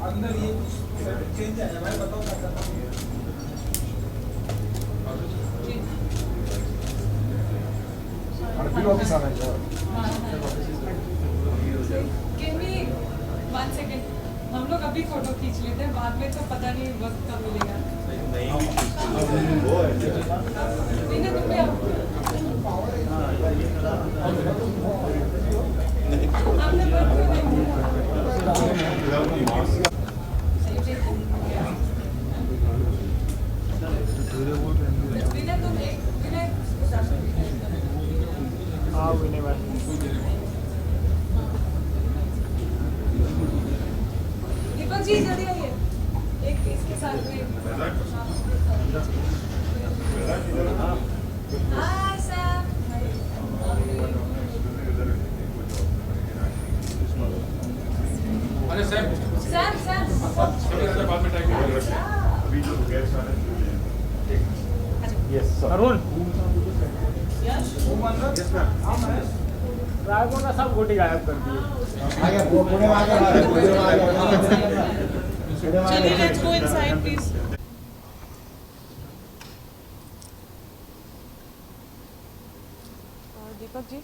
अंदर ये चेंज है भाई, बताओ क्या करना है। ऑफिस आना है। वन सेकेंड, हम लोग अभी फोटो खींच लेते हैं, बाद में तो पता नहीं वक्त कब मिलेगा। नहीं तुम भी आओ। आपने बंद क्यों नहीं विनय, तुम एक विनय हाँ विनय भाई दीपक जी जल्दी आइए, एक इसके साथ में। हाय सैम। अरे सैम सैम सैम बाद में टाइम अभी जो गेस्ट आ रहे हैं yes Arun yes ma'am dragon का सब गोटी गायब कर दिए। आ गया पुणे में, आ गया पुणे में, आ गया। चलिए let's go inside please. Deepak ji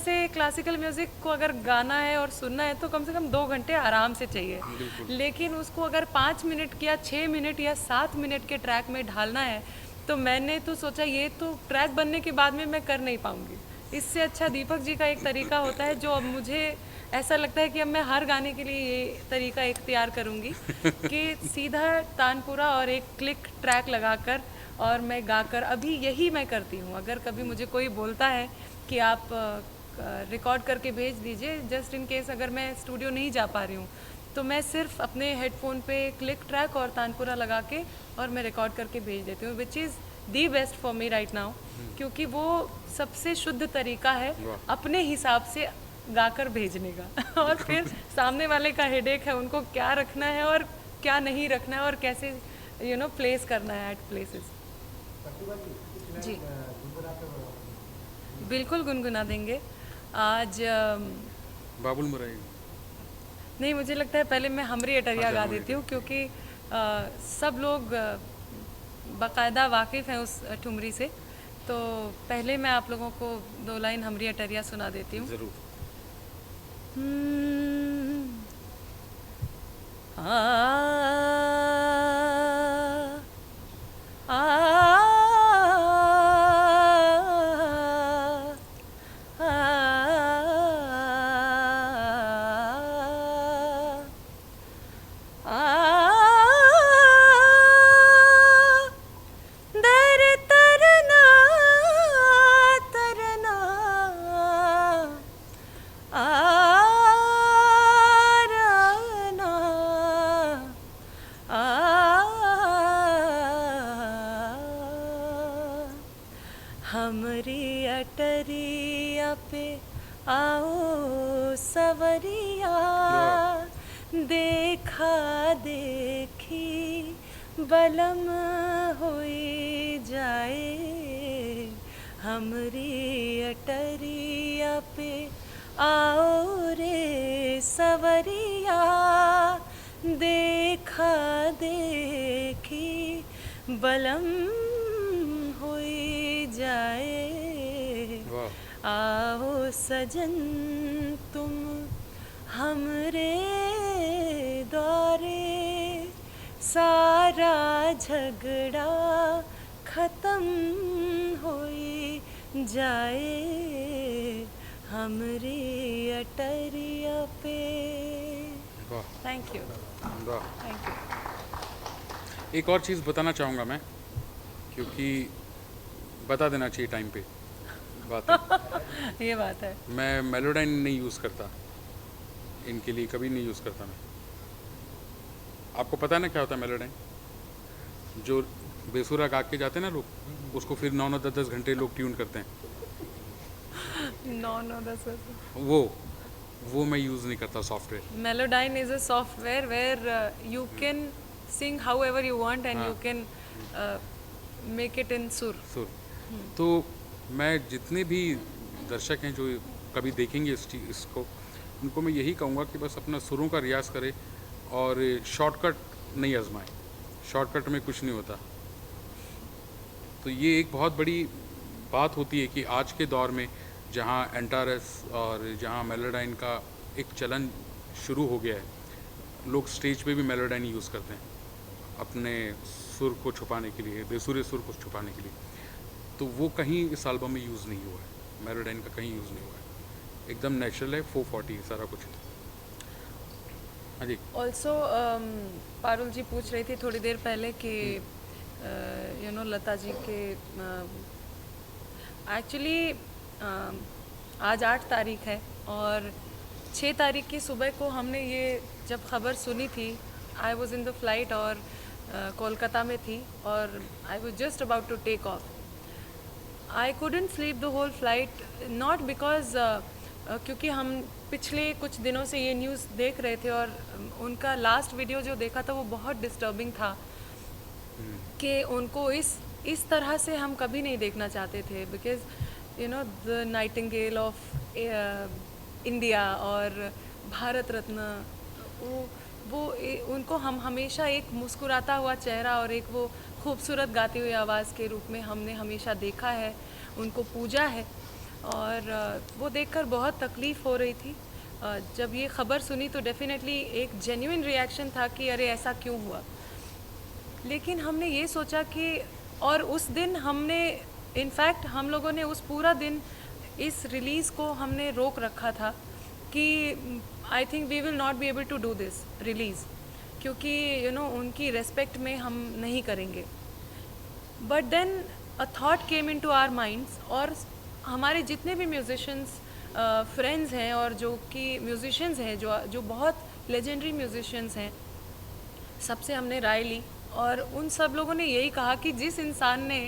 से क्लासिकल म्यूज़िक को अगर गाना है और सुनना है तो कम से कम 2 घंटे आराम से चाहिए, लेकिन उसको अगर 5 मिनट या 6 मिनट या 7 मिनट के ट्रैक में ढालना है तो मैंने तो सोचा ये तो ट्रैक बनने के बाद में मैं कर नहीं पाऊँगी। इससे अच्छा दीपक जी का एक तरीका होता है जो अब मुझे ऐसा लगता है कि अब मैं हर गाने के लिए ये तरीका इख्तियार करूँगी कि सीधा तानपुरा और एक क्लिक ट्रैक लगाकर और मैं गाकर, अभी यही मैं करती हूँ। अगर कभी मुझे कोई बोलता है कि आप रिकॉर्ड करके भेज दीजिए, जस्ट इन केस अगर मैं स्टूडियो नहीं जा पा रही हूँ तो मैं सिर्फ अपने हेडफोन पे क्लिक ट्रैक और तानपुरा लगा के और मैं रिकॉर्ड करके भेज देती हूँ, which is the best for me right now, क्योंकि वो सबसे शुद्ध तरीका है अपने हिसाब से गाकर भेजने का और फिर सामने वाले का हेडेक है, उनको क्या रखना है और क्या नहीं रखना है और कैसे प्लेस करना है एट प्लेसेस। जी बिल्कुल गुनगुना देंगे आज। बाबुल मुराई नहीं, मुझे लगता है पहले मैं हमरी अटरिया गा देती हूँ, क्योंकि सब लोग बाकायदा वाकिफ़ हैं उस ठुमरी से, तो पहले मैं आप लोगों को 2 लाइन हमरी अटरिया सुना देती हूँ। जरूर। हमरी अटरिया पे आओ सवरिया, देखा देखी बलम होई जाए। हमरी अटरिया पे आओ रे सवरिया, देखा देखी बलम होई जाए। आओ सजन तुम हमरे दौरे, सारा झगड़ा खत्म होई जाए। हमरी अटरिया पे। Thank you. Thank you. एक और चीज़ बताना चाहूँगा मैं, क्योंकि बता देना चाहिए टाइम पे बात है। ये बात है। मैं मेलोडाइन नहीं यूज़ करता, इनके लिए कभी नहीं यूज़ करता मैं। आपको पता है ना क्या होता है मेलोडाइन? जो बेसुरा गा के जाते हैं ना लोग, उसको फिर 9-9 10-10 घंटे लोग ट्यून करते हैं, 9 10 वो मैं यूज़ नहीं करता software. Melodyne is a software where you can sing however you want and you can make it in sur. सुर। तो मैं जितने भी दर्शक हैं जो कभी देखेंगे इसको, उनको मैं यही कहूँगा कि बस अपना सुरों का रियाज़ करें और शॉर्टकट नहीं आजमाएं। शॉर्टकट में कुछ नहीं होता। तो ये एक बहुत बड़ी बात होती है कि आज के दौर में जहाँ एंटारस और जहाँ मेलोडाइन का एक चलन शुरू हो गया है, लोग स्टेज पे भी मेलोडाइन यूज़ करते हैं अपने सुर को छुपाने के लिए, बेसुरे सुर को छुपाने के लिए। तो वो कहीं इस एल्बम में यूज़ नहीं हुआ है, मेलोडाइन का कहीं यूज़ नहीं हुआ है, एकदम नेचुरल है, 440 सारा कुछ। हाँ जी। ऑल्सो पारुल जी पूछ रही थी थोड़ी देर पहले कि लता जी के एक्चुअली आज 8 तारीख है और 6 तारीख की सुबह को हमने ये जब खबर सुनी थी, I was in the flight और कोलकाता में थी और I was just about to take off. I couldn't sleep the whole flight, not because क्योंकि हम पिछले कुछ दिनों से ये न्यूज़ देख रहे थे और उनका लास्ट वीडियो जो देखा था वो बहुत डिस्टर्बिंग था कि उनको इस तरह से हम कभी नहीं देखना चाहते थे। Because the Nightingale of India और भारत रत्न, उनको हम हमेशा एक मुस्कुराता हुआ चेहरा और एक वो खूबसूरत गाती हुई आवाज़ के रूप में हमने हमेशा देखा है, उनको पूजा है और वो देखकर बहुत तकलीफ़ हो रही थी। जब ये ख़बर सुनी तो डेफिनेटली एक जेन्युइन रिएक्शन था कि अरे ऐसा क्यों हुआ। लेकिन हमने ये सोचा कि और उस दिन हमने इनफैक्ट हम लोगों ने उस पूरा दिन इस रिलीज़ को हमने रोक रखा था कि I think we will not be able to do this release, क्योंकि उनकी रेस्पेक्ट में हम नहीं करेंगे। But then a thought came into our minds और हमारे जितने भी म्यूजिशियंस फ्रेंड्स हैं और जो कि म्यूजिशियंस हैं जो बहुत लेजेंडरी म्यूजिशियंस हैं, सबसे हमने राय ली और उन सब लोगों ने यही कहा कि जिस इंसान ने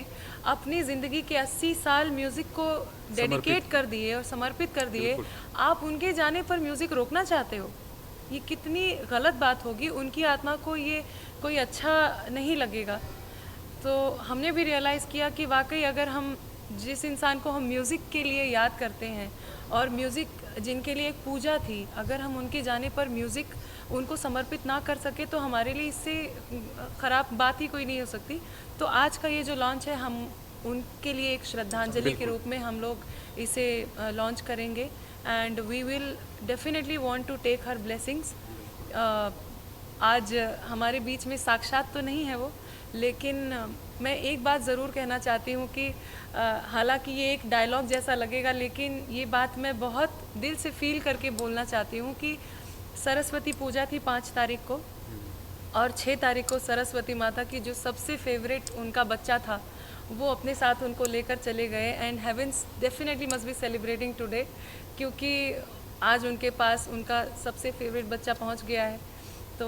अपनी ज़िंदगी के 80 साल म्यूज़िक को डेडिकेट कर दिए और समर्पित कर दिए, आप उनके जाने पर म्यूज़िक रोकना चाहते हो, ये कितनी गलत बात होगी। उनकी आत्मा को ये कोई अच्छा नहीं लगेगा। तो हमने भी रियलाइज़ किया कि वाकई अगर हम जिस इंसान को हम म्यूज़िक के लिए याद करते हैं और म्यूज़िक जिनके लिए एक पूजा थी, अगर हम उनके जाने पर म्यूज़िक उनको समर्पित ना कर सके तो हमारे लिए इससे ख़राब बात ही कोई नहीं हो सकती। तो आज का ये जो लॉन्च है, हम उनके लिए एक श्रद्धांजलि के रूप में हम लोग इसे लॉन्च करेंगे and we will definitely want to take her blessings. आज हमारे बीच में साक्षात तो नहीं है वो, लेकिन मैं एक बात ज़रूर कहना चाहती हूँ कि हालांकि ये एक डायलॉग जैसा लगेगा, लेकिन ये बात मैं बहुत दिल से फील करके बोलना चाहती हूँ कि सरस्वती पूजा थी 5 तारीख को और 6 तारीख को सरस्वती माता की जो सबसे फेवरेट उनका बच्चा था वो अपने साथ उनको लेकर चले गए and heavens definitely must be celebrating today, क्योंकि आज उनके पास उनका सबसे फेवरेट बच्चा पहुंच गया है। तो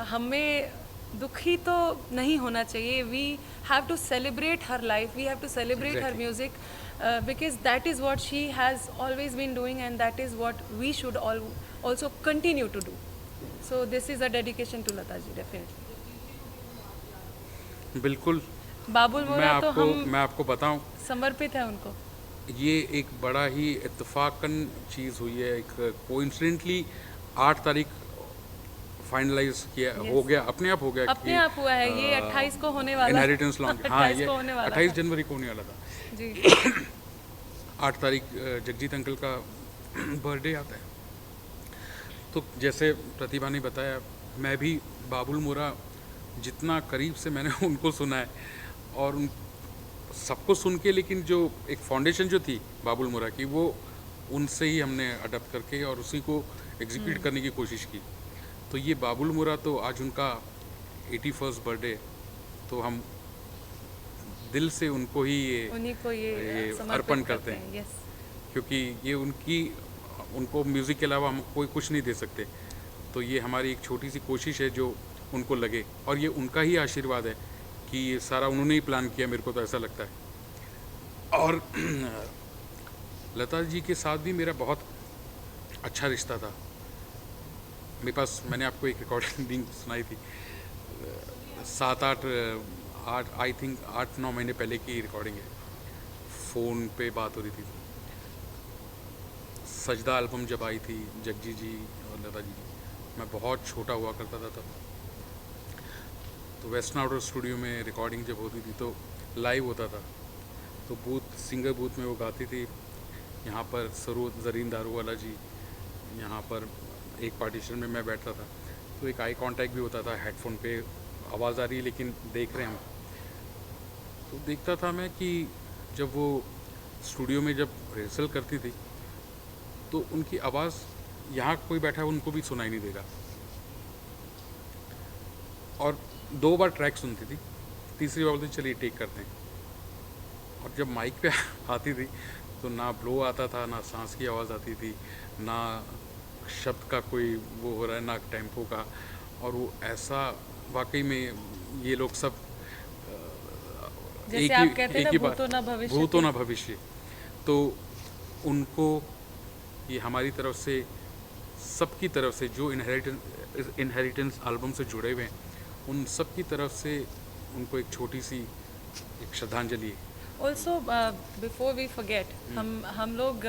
हमें दुखी तो नहीं होना चाहिए। We have to celebrate her life, we have to celebrate her music because that is what she has always been doing and that is what we should all also continue to do. So this is a dedication to Lata ji definitely. बिल्कुल। बाबुल मोरा तो हम मैं आपको बताऊं, समर्पित है उनको। ये एक बड़ा ही इत्तेफाकन चीज़ हुई है, एक कोइंसिडेंटली 8 तारीख फाइनलाइज किया हो गया, अपने आप हो गया, अपने आप हुआ है। ये 28 को होने वाला है, इनहेरिटेंस लॉन्च। हाँ, ये 28 जनवरी को होने वाला था जी। 8 तारीख जगजीत अंकल का बर्थडे आता है। तो जैसे प्रतिभा ने बताया, मैं भी बाबुल मोरा जितना करीब से मैंने उनको सुना है और उन सबको सुन के, लेकिन जो एक फाउंडेशन जो थी बाबुल मोरा की, वो उनसे ही हमने अडप्ट करके और उसी को एग्जीक्यूट करने की कोशिश की। तो ये बाबुल मोरा तो आज उनका 81st बर्थडे, तो हम दिल से उनको ही उन्हीं को ये समर्पित अर्पण करते हैं, यस। क्योंकि ये उनको म्यूज़िक के अलावा हम कोई कुछ नहीं दे सकते। तो ये हमारी एक छोटी सी कोशिश है जो उनको लगे, और ये उनका ही आशीर्वाद है कि ये सारा उन्होंने ही प्लान किया, मेरे को तो ऐसा लगता है। और लता जी के साथ भी मेरा बहुत अच्छा रिश्ता था। मेरे पास, मैंने आपको एक रिकॉर्डिंग सुनाई थी 7-8 आई थिंक 8-9 महीने पहले की रिकॉर्डिंग है। फ़ोन पे बात हो रही थी। सजदा एल्बम जब आई थी, जगजी जी और लता जी की, मैं बहुत छोटा हुआ करता था तब। तो वेस्टर्न आउटर स्टूडियो में रिकॉर्डिंग जब होती थी तो लाइव होता था, तो सिंगर बूथ में वो गाती थी। यहाँ पर सरूद जरीन दारूवाला जी, यहाँ पर एक पार्टीशन में मैं बैठता था, तो एक आई कांटेक्ट भी होता था, हेडफोन पे आवाज़ आ रही है लेकिन देख रहे हैं हम। तो देखता था मैं कि जब वो स्टूडियो में जब रिहर्सल करती थी तो उनकी आवाज़ यहाँ कोई बैठा है उनको भी सुनाई नहीं देगा। और 2 बार ट्रैक सुनती थी, तीसरी बार बोलती चलिए टेक करते हैं। और जब माइक पे आती थी तो ना ब्लो आता था, ना सांस की आवाज़ आती थी, ना शब्द का कोई वो हो रहा है, ना टेम्पो का। और वो ऐसा वाकई में ये लोग सब जैसे आप कहते हैं ना, भूतो ना भविष्य, भूतो ना भविष्य। तो उनको ये हमारी तरफ से, सबकी तरफ से जो इनहेरिटेंस एल्बम से जुड़े हुए हैं, उन सब की तरफ से उनको एक छोटी सी एक श्रद्धांजलि है। ऑल्सो बिफोर वी फॉरगेट, हम लोग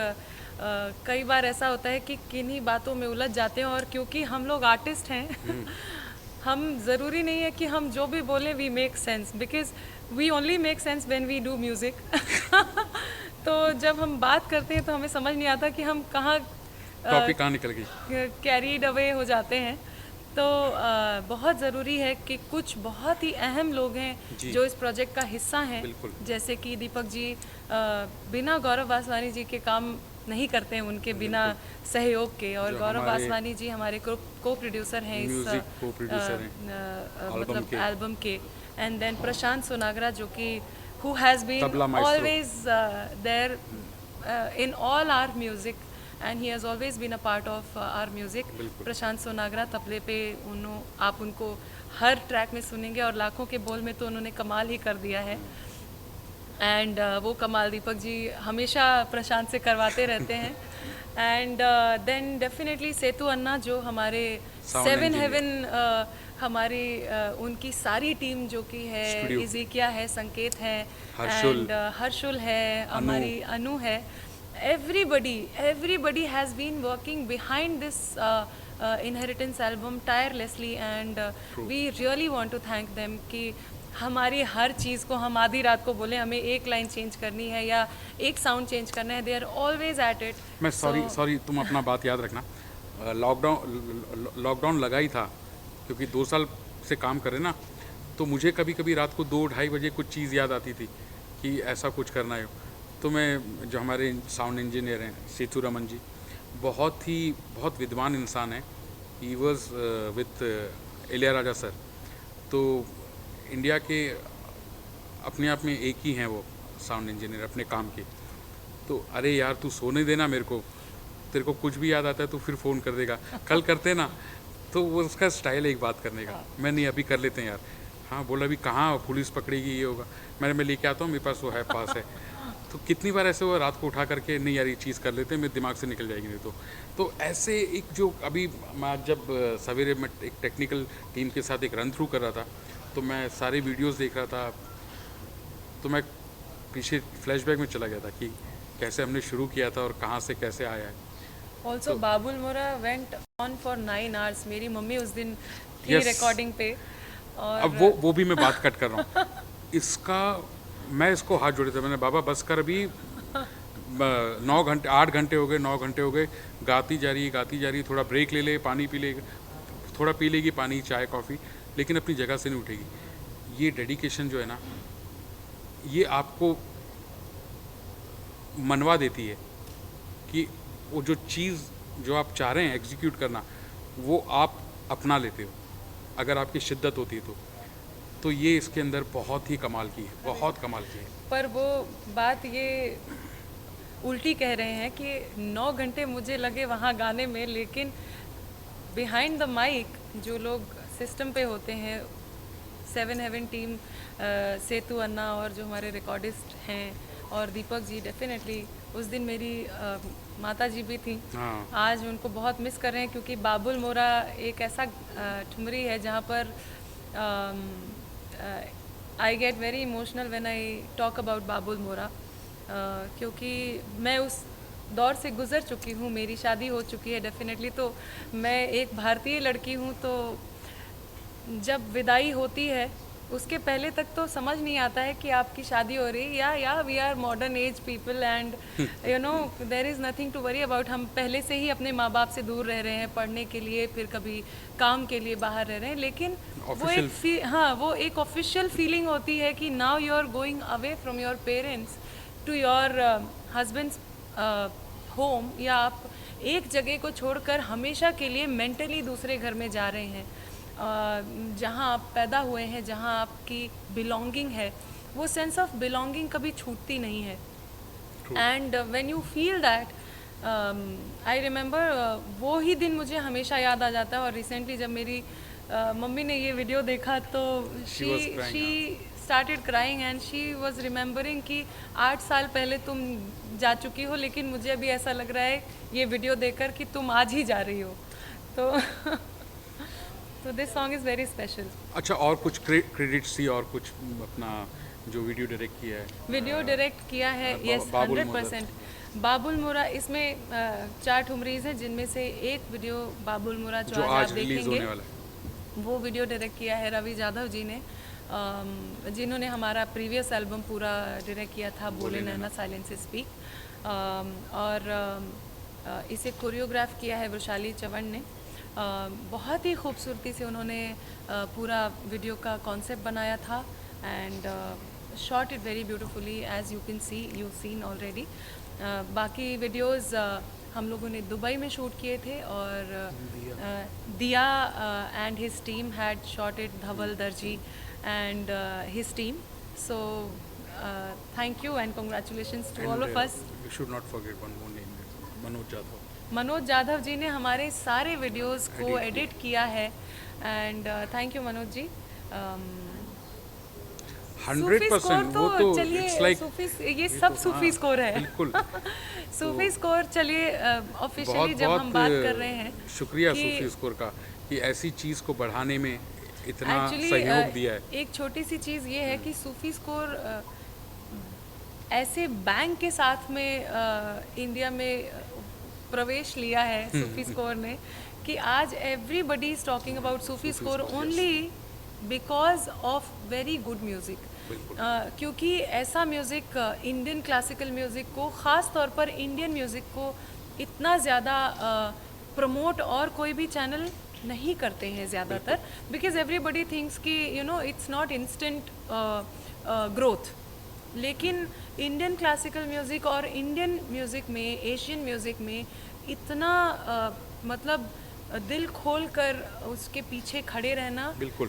कई बार ऐसा होता है कि किन्हीं बातों में उलझ जाते हैं, और क्योंकि हम लोग आर्टिस्ट हैं हम ज़रूरी नहीं है कि हम जो भी बोलें we make sense, because we only make sense when we do music. तो जब हम बात करते हैं तो हमें समझ नहीं आता कि हम कहाँ टॉपिक कहाँ निकल गई, कैरीड अवे हो जाते हैं। तो बहुत ज़रूरी है कि कुछ बहुत ही अहम लोग हैं जो इस प्रोजेक्ट का हिस्सा हैं, जैसे कि दीपक जी बिना गौरव वासवानी जी के काम नहीं करते हैं, उनके बिना सहयोग के। और गौरव वासवानी जी हमारे को प्रोड्यूसर हैं इस मतलब एल्बम के। एंड देन प्रशांत सोनागरा जो कि who has been always there in all our music and he has always been a part of our music. प्रशांत सोनागरा तबले पे आप उनको हर ट्रैक में सुनेंगे, और लाखों के बोल में तो उन्होंने कमाल ही कर दिया है। एंड वो कमाल दीपक जी हमेशा प्रशांत से करवाते रहते हैं। एंड देन डेफिनेटली सेतु अन्ना जो हमारे 7 हेवन हमारी उनकी सारी टीम जो कि है, इज़िकिया है, संकेत है, एंड हर्षुल है, हमारी अनु है, everybody has been working behind this inheritance album tirelessly, and we really want to thank them कि हमारी हर चीज़ को हम आधी रात को बोले हमें एक लाइन चेंज करनी है या एक साउंड चेंज करना है, they are always at it. मैं सॉरी तुम अपना बात याद रखना, लॉकडाउन लगा ही था क्योंकि 2 साल से काम करे ना, तो मुझे कभी कभी रात को 2-2:30 बजे कुछ चीज़ याद आती थी कि ऐसा कुछ करना है। तो मैं, जो हमारे साउंड इंजीनियर हैं सेतु रमन जी, बहुत विद्वान इंसान हैं, he was with Ilaiyaraaja sir, तो इंडिया के अपने आप में एक ही हैं वो साउंड इंजीनियर अपने काम के। तो अरे यार तू सोने देना मेरे को, तेरे को कुछ भी याद आता है तो फिर फ़ोन कर देगा, कल करते ना। तो वो उसका स्टाइल है एक बात करने का। मैं नहीं, अभी कर लेते हैं यार। हाँ बोला, अभी कहाँ पुलिस पकड़ेगी, ये होगा। मैं लेके आता हूँ, मेरे पास वो है, पास है। तो कितनी बार ऐसे हुआ रात को उठा करके, नहीं यार ये चीज़ कर लेते हैं, मेरे दिमाग से निकल जाएगी नहीं तो ऐसे एक जो अभी मैं जब सवेरे में एक टेक्निकल टीम के साथ एक रन थ्रू कर रहा था, तो मैं सारे वीडियोस देख रहा था, तो मैं पीछे फ्लैशबैक में चला गया था कि कैसे हमने शुरू किया था और कहाँ से कैसे आया है। ऑल्सो बाबुल मोरा वेंट ऑन फॉर 9 आवर्स। मेरी मम्मी उस दिन थी रिकॉर्डिंग पे, और अब वो भी मैं बात कट कर रहा हूँ इसका। मैं इसको हाथ जोड़े थे, मैंने बाबा बस कर, अभी 8 घंटे हो गए, 9 घंटे हो गए, गाती जा रही है, थोड़ा ब्रेक ले ले, पानी पी ले, थोड़ा पी लेगी पानी, चाय कॉफ़ी, लेकिन अपनी जगह से नहीं उठेगी। ये डेडिकेशन जो है ना, ये आपको मनवा देती है कि वो जो चीज़ जो आप चाह रहे हैं एग्जीक्यूट करना, वो आप अपना लेते हो अगर आपकी शिद्दत होती है तो ये इसके अंदर बहुत ही कमाल की है, बहुत कमाल की है। पर वो बात ये उल्टी कह रहे हैं कि 9 घंटे मुझे लगे वहाँ गाने में, लेकिन बिहाइंड द माइक जो लोग सिस्टम पे होते हैं, 7 हेवन टीम, सेतु अन्ना और जो हमारे रिकॉर्डिस्ट हैं और दीपक जी, डेफिनेटली उस दिन मेरी माता जी भी थी। हाँ। आज उनको बहुत मिस कर रहे हैं क्योंकि बाबुल मोरा एक ऐसा ठुमरी है जहाँ पर I get very emotional when I talk about Babul Mora, क्योंकि मैं उस दौर से गुज़र चुकी हूँ, मेरी शादी हो चुकी है डेफिनेटली। तो मैं एक भारतीय लड़की हूँ, तो जब विदाई होती है उसके पहले तक तो समझ नहीं आता है कि आपकी शादी हो रही है, या we are modern age people and you know there is nothing to worry about. हम पहले से ही अपने माँ बाप से दूर रह रहे हैं पढ़ने के लिए, फिर कभी काम के लिए बाहर रह रहे हैं, लेकिन वो एक ऑफिशियल फीलिंग होती है कि now you are going away from your parents to your husband's home, या आप एक जगह को छोड़कर हमेशा के लिए मेंटली दूसरे घर में जा रहे हैं, जहाँ आप पैदा हुए हैं, जहाँ आपकी बिलोंगिंग है। वो सेंस ऑफ बिलोंगिंग कभी छूटती नहीं है। And when you feel that, I remember, वो ही दिन मुझे हमेशा याद आ जाता है। और रिसेंटली जब मेरी मम्मी ने ये वीडियो देखा तो she started crying and she was remembering कि 8 साल पहले तुम जा चुकी हो, लेकिन मुझे अभी ऐसा लग रहा है ये वीडियो देखकर कि तुम आज ही जा रही हो। तो this song is very special. अच्छा, और कुछ क्रेडिट्स थी और कुछ अपना जो वीडियो डायरेक्ट किया है? वीडियो डायरेक्ट किया है, यस, 100%। बाबुल मोरा, इसमें 4 ठुमरीज हैं, जिनमें से एक वीडियो बाबुल मोरा जो आज आप देखेंगे, वो वीडियो डायरेक्ट किया है रवि जाधव जी ने, जिन्होंने हमारा प्रीवियस एल्बम पूरा डायरेक्ट किया था, बोले नैना साइलेंस से स्पीक। और इसे कोरियोग्राफ किया है वैशाली चवन ने। बहुत ही खूबसूरती से उन्होंने पूरा वीडियो का कॉन्सेप्ट बनाया था and shot it very beautifully, as you can see, you seen already. बाकी वीडियोस हम लोगों ने दुबई में शूट किए थे, और Diya and his team had shot it, Dhaval Darji and his team. So thank you and congratulations to all of us. We should not forget one more name, Manoj Jadhav. Manoj Jadhav ji ने हमारे सारे वीडियोस को एडिट किया है, and thank you Manoj ji. 100% वो तो इट्स लाइक ये सब सूफी स्कोर है, बिल्कुल। सूफी स्कोर। चलिए ऑफिशियली जब हम बात कर रहे हैं, शुक्रिया सूफी स्कोर का कि ऐसी चीज़ को बढ़ाने में इतना सहयोग दिया है। एक छोटी सी चीज़ ये है कि सूफी स्कोर ऐसे बैंक के साथ में इंडिया में प्रवेश लिया है सूफी स्कोर ने, कि आज everybody is talking about Sufi score only because of very good music. क्योंकि ऐसा म्यूज़िक, इंडियन क्लासिकल म्यूज़िक को, ख़ास तौर पर इंडियन म्यूज़िक को इतना ज़्यादा प्रमोट और कोई भी चैनल नहीं करते हैं ज़्यादातर, बिकॉज एवरीबडी थिंक्स कि you know it's not instant growth. लेकिन इंडियन क्लासिकल म्यूज़िक और इंडियन म्यूज़िक में, एशियन म्यूज़िक में इतना मतलब दिल खोल कर उसके पीछे खड़े रहना, बिल्कुल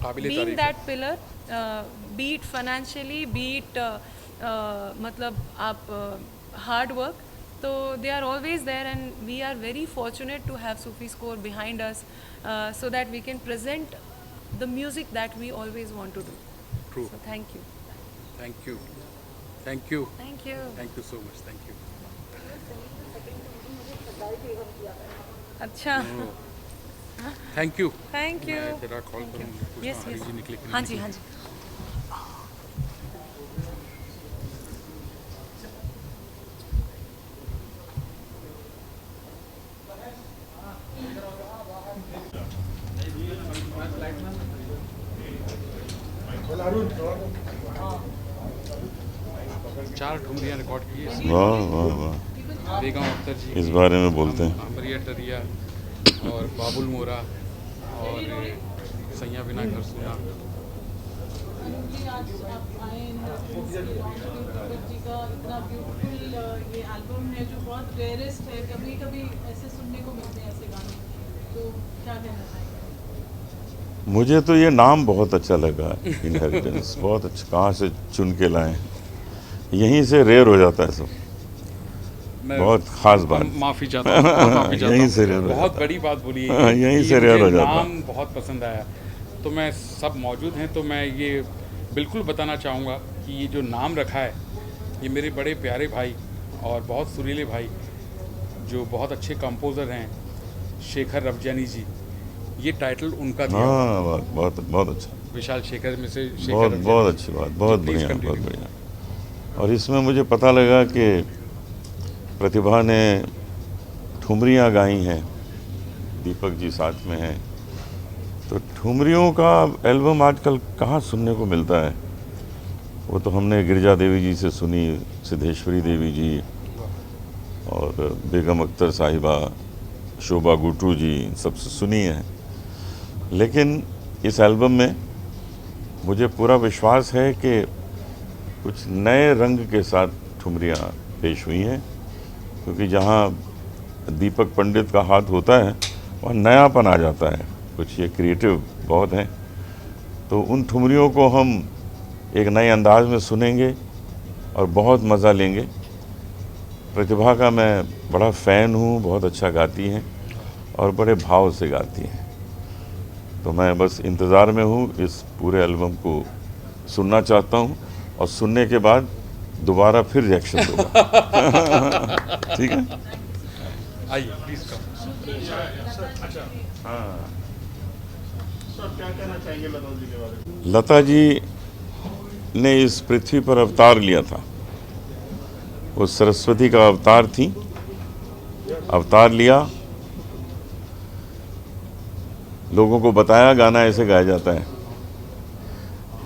being that pillar, be it financially, be it मतलब आप हार्ड वर्क, तो they are always there and we are very fortunate to have Sufi score behind us, so that we can present the music that we always want to do. True. So thank you. Thank you, thank you, thank you, thank you so much, thank you. अच्छा, thank you, thank you. मैं तेरा call करूँगी। Yes yes, निकले कि हाँ नहीं जी, निकले। हाँ जी। चार ठुमरियाँ रिकॉर्ड की है। वाह वाह वाह, बेगम अख्तर जी इस बारे में बोलते हैं। अमरिया टरिया और बाबुल मोरा और सैया बिना घर सुना। जी आज आप आए जी का इतना ब्यूटीफुल ये एल्बम है जो बहुत रेयरेस्ट है, कभी कभी ऐसे सुनने को मिलते हैं ऐसे गाने, तो क्या कहना चाहेंगे? मुझे तो ये नाम बहुत अच्छा लगा, इनहेरिटेंस। बहुत अच्छा, कहाँ से चुन के लाए, यहीं से रेयर हो जाता है सब। मैं बहुत खास बात। माफ़ी चाहता हूँ, बहुत माफ़ी चाहता यहीं हूँ। से रेयर हो बहुत जाता बड़ी बात बोली है हाँ, ये, यहीं कि से रेयर मुझे हो जाता। नाम बहुत पसंद आया। तो मैं सब मौजूद हैं तो मैं ये बिल्कुल बताना चाहूँगा कि ये जो नाम रखा है, ये मेरे बड़े प्यारे भाई और बहुत सुरीले भाई जो बहुत अच्छे कंपोज़र हैं, शेखर रवजानी जी, ये टाइटल उनका दिया हुआ है। हाँ, बहुत बहुत अच्छा, विशाल शेखर में से शेखर बहुत रवजानी बहुत जी। अच्छी बात, बहुत जी, please बढ़िया, बहुत continue। बढ़िया। और इसमें मुझे पता लगा कि प्रतिभा ने ठुमरियाँ गाई हैं, दीपक जी साथ में हैं। तो ठुमरियों का एल्बम आजकल कहाँ सुनने को मिलता है। वो तो हमने गिरिजा देवी जी से सुनी, सिद्धेश्वरी देवी जी और बेगम अख्तर साहिबा, शोभा गुटू जी, इन सबसे सुनी है। लेकिन इस एल्बम में मुझे पूरा विश्वास है कि कुछ नए रंग के साथ ठुमरियाँ पेश हुई हैं, क्योंकि जहाँ दीपक पंडित का हाथ होता है वहाँ नयापन आ जाता है, कुछ ये क्रिएटिव बहुत हैं। तो उन ठुमरियों को हम एक नए अंदाज में सुनेंगे और बहुत मज़ा लेंगे। प्रतिभा का मैं बड़ा फ़ैन हूँ, बहुत अच्छा गाती हैं और बड़े भाव से गाती हैं। तो मैं बस इंतज़ार में हूँ, इस पूरे एल्बम को सुनना चाहता हूँ और सुनने के बाद दोबारा फिर रिएक्शन दूँगा। ठीक है। आइए प्लीज़ कम। सर क्या कहना चाहेंगे लता जी के बारे में? लता जी ने इस पृथ्वी पर अवतार लिया था, वो सरस्वती का अवतार थी, अवतार लिया, लोगों को बताया गाना ऐसे गाया जाता है।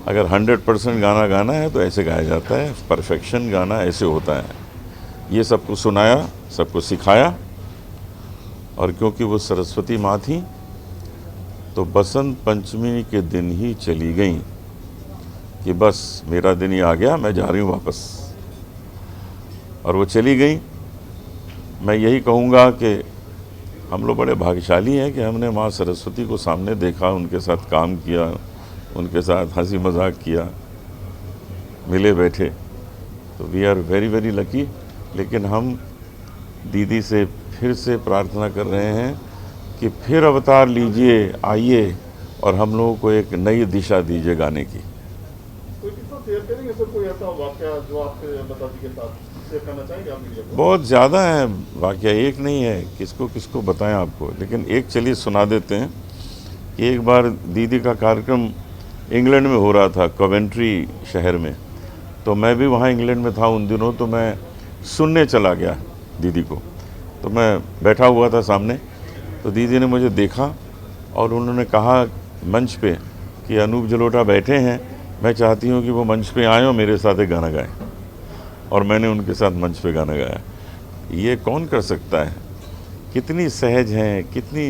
अगर 100% गाना गाना है तो ऐसे गाया जाता है, परफेक्शन गाना ऐसे होता है। ये सबको सुनाया, सबको सिखाया। और क्योंकि वो सरस्वती माँ थी तो बसंत पंचमी के दिन ही चली गई कि बस मेरा दिन ही आ गया, मैं जा रही हूँ वापस। और वो चली गई। मैं यही कहूँगा कि हम लोग बड़े भाग्यशाली हैं कि हमने माँ सरस्वती को सामने देखा, उनके साथ काम किया, उनके साथ हंसी मजाक किया, मिले बैठे। तो we are very very lucky. लेकिन हम दीदी से फिर से प्रार्थना कर रहे हैं कि फिर अवतार लीजिए, आइए और हम लोगों को एक नई दिशा दीजिए गाने की। कोई किस्सा शेयर करेंगे सर, कोई ऐसा वाकया जो आपके लता जी के साथ शेयर करना चाहेंगे आप मीडिया को? बहुत ज़्यादा है वाकया, एक नहीं है, किसको किसको बताएं आपको। लेकिन एक चलिए सुना देते हैं कि एक बार दीदी का कार्यक्रम इंग्लैंड में हो रहा था, कवेंट्री शहर में। तो मैं भी वहाँ इंग्लैंड में था उन दिनों, तो मैं सुनने चला गया दीदी को। तो मैं बैठा हुआ था सामने, तो दीदी ने मुझे देखा और उन्होंने कहा मंच पे कि अनूप जलोटा बैठे हैं, मैं चाहती हूँ कि वो मंच पे आएँ और मेरे साथ एक गाना गाएं। और मैंने उनके साथ मंच पे गाना गाया। ये कौन कर सकता है? कितनी सहज हैं, कितनी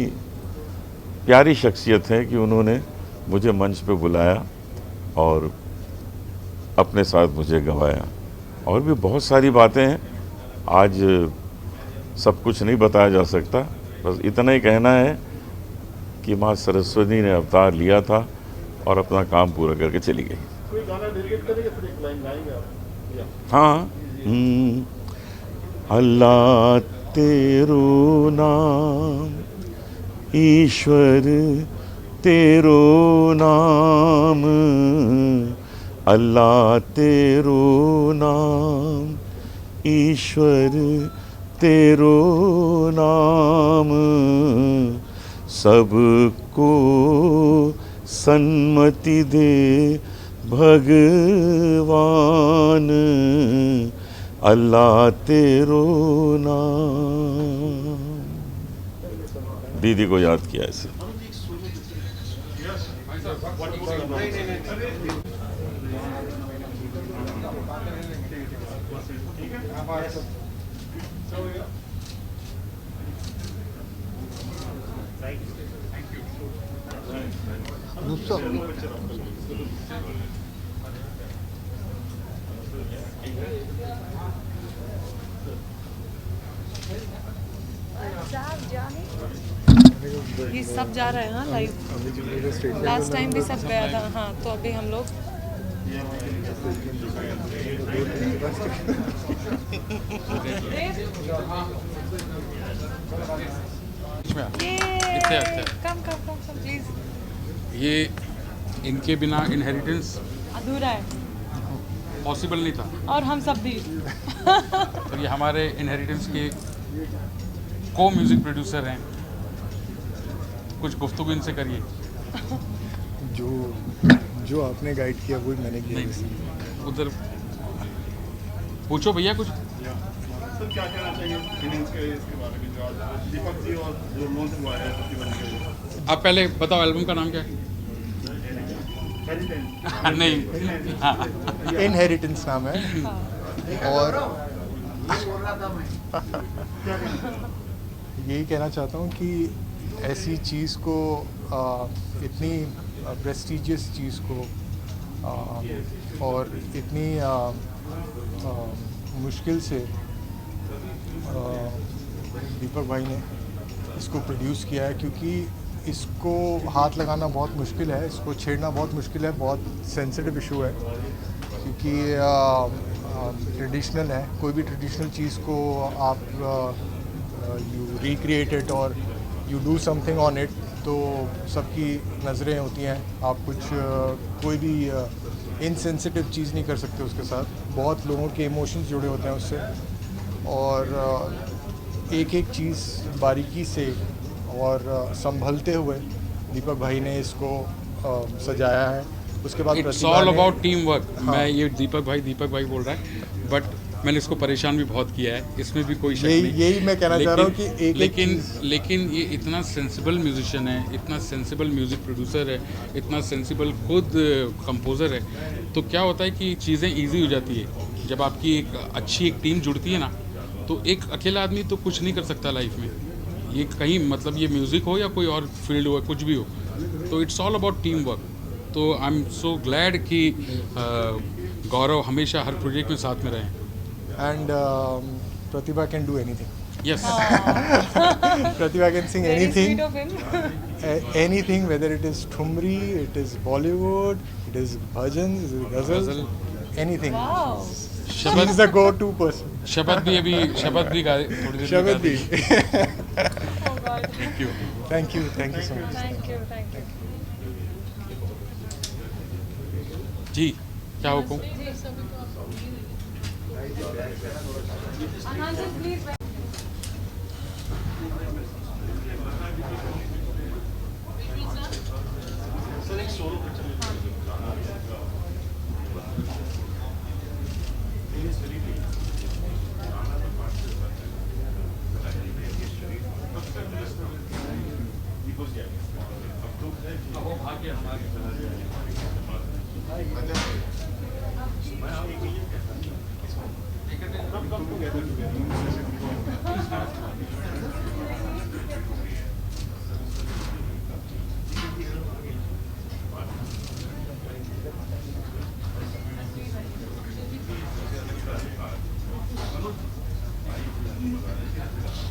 प्यारी शख्सियत है कि उन्होंने मुझे मंच पे बुलाया और अपने साथ मुझे गवाया। और भी बहुत सारी बातें हैं, आज सब कुछ नहीं बताया जा सकता। बस इतना ही कहना है कि माँ सरस्वती ने अवतार लिया था और अपना काम पूरा करके चली गई। कोई गाना डेडिकेट करेंगे, फिर एक लाइन गाएंगे आप या? हाँ। अल्लाह तेरो नाम, ईश्वर तेरो नाम, अल्लाह तेरो नाम, ईश्वर तेरो नाम, सबको सन्मति दे भगवान, अल्लाह तेरो नाम। दीदी को याद किया ऐसे। आप जाने ये सब जा रहे हैं हाँ लाइव। लास्ट टाइम भी सब गया था हाँ, तो अभी हम लोग इतने अच्छे कम प्लीज। ये इनके बिना इनहेरिटेंस अधूरा है पॉसिबल नहीं था। और हम सब भी तो ये हमारे इनहेरिटेंस के को म्यूज़िक प्रोड्यूसर हैं, कुछ गुफ्तगू इनसे करिए। जो आपने गाइड किया वही मैंने किया। नहीं उधर पूछो भैया कुछ। सर क्या कहना चाहिए फीलिंग्स के इसके बारे में, जो आज दीपक जी और जो लॉन्च हुआ है प्रतिभा जी का? आप पहले बताओ एल्बम का नाम क्या है? नहीं हाँ। इनहेरिटेंस नाम है। और यही कहना चाहता हूँ कि ऐसी चीज़ को इतनी प्रेस्टिजियस चीज़ को और इतनी मुश्किल से दीपक भाई ने इसको प्रोड्यूस किया है, क्योंकि इसको हाथ लगाना बहुत मुश्किल है, इसको छेड़ना बहुत मुश्किल है, बहुत सेंसिटिव इशू है, क्योंकि ट्रेडिशनल है। कोई भी ट्रेडिशनल चीज़ को आप यू रिक्रिएट इट और you do something on it, तो सबकी नज़रें होती हैं। आप कुछ कोई भी इनसेंसिटिव चीज़ नहीं कर सकते उसके साथ। बहुत लोगों के इमोशंस जुड़े होते हैं उससे, और एक एक चीज़ बारीकी से और संभलते हुए दीपक भाई ने इसको सजाया है। उसके बाद it's all about team work. मैं ये दीपक भाई बोल रहा है, बट मैंने इसको परेशान भी बहुत किया है, इसमें भी कोई शक नहीं। यही मैं कहना चाह रहा हूँ कि लेकिन ये इतना सेंसिबल म्यूजिशियन है, इतना सेंसिबल म्यूज़िक प्रोड्यूसर है, इतना सेंसिबल खुद कंपोज़र है, तो क्या होता है कि चीज़ें ईजी हो जाती है जब आपकी एक अच्छी एक टीम जुड़ती है ना। तो एक अकेला आदमी तो कुछ नहीं कर सकता लाइफ में, ये कहीं मतलब ये म्यूज़िक हो या कोई और फील्ड हो, कुछ भी हो, तो it's all about team work. तो आई एम सो ग्लैड कि गौरव हमेशा हर प्रोजेक्ट में साथ में रहें। And Pratibha can do anything. Yes. Pratibha can sing Very anything. sweet of him. Anything, whether it is Thumri, it is Bollywood, it is bhajans, it is ghazal, ghazal. anything. Wow. She is the go-to person. शपथ भी गाए थोड़ी देर में Shabad गा bhi. देंगे। Oh God. Thank you। Thank you so much. Thank you. जी क्या हुक्म? जी सभी को आप Ananjan, please.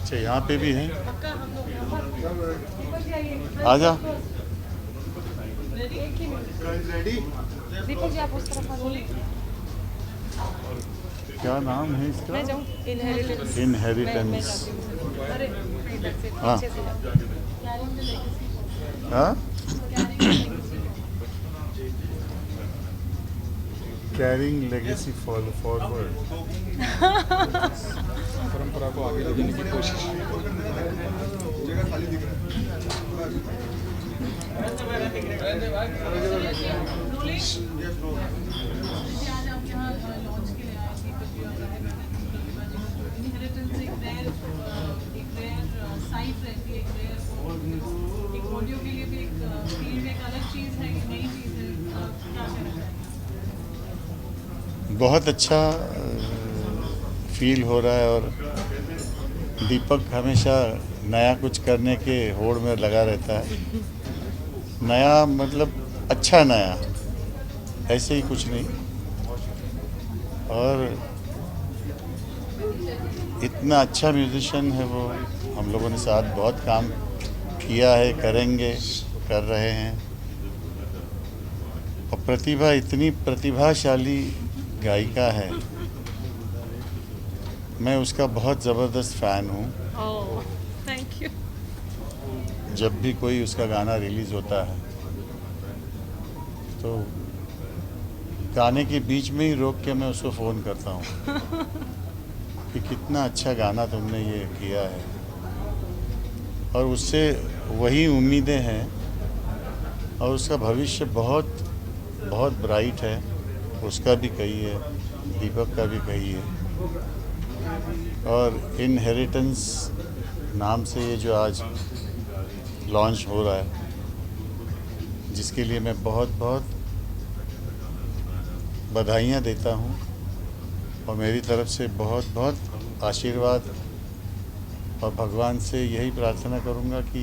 अच्छा यहाँ पे भी हैं, आ जा। दीपक जी आप उस तरफ बोलिए। क्या नाम है इसका? मैं जाऊँ इनहेरिटेंस। इनहेरिटेंस। अरे इधर से हाँ। पीछे से हाँ? Carrying legacy forward. परंपरा को आगे ले जाने की कोशिश। आज आप यहाँ लॉन्च के लिए आए दीपक जी और राय इनहेरिटेंस एक रेयर साइट रहती है, एक ऑडियो के लिए भी एक फील्ड, एक अलग चीज़ है, एक नई चीज़ है। क्या कहना चाहिए? बहुत अच्छा फील हो रहा है, और दीपक हमेशा नया कुछ करने के होड़ में लगा रहता है। नया मतलब अच्छा नया, ऐसे ही कुछ नहीं। और इतना अच्छा म्यूजिशियन है वो, हम लोगों ने साथ बहुत काम किया है, करेंगे, कर रहे हैं। और प्रतिभा इतनी प्रतिभाशाली गायिका है, मैं उसका बहुत ज़बरदस्त फ़ैन हूँ। ओह, थैंक यू। जब भी कोई उसका गाना रिलीज़ होता है तो गाने के बीच में ही रोक के मैं उसको फ़ोन करता हूँ कि कितना अच्छा गाना तुमने ये किया है। और उससे वही उम्मीदें हैं और उसका भविष्य बहुत बहुत ब्राइट है। उसका भी कहिए, दीपक का भी कहिए। और इनहेरिटेंस नाम से ये जो आज लॉन्च हो रहा है, जिसके लिए मैं बहुत बहुत बधाइयाँ देता हूँ और मेरी तरफ से बहुत बहुत आशीर्वाद, और भगवान से यही प्रार्थना करूँगा कि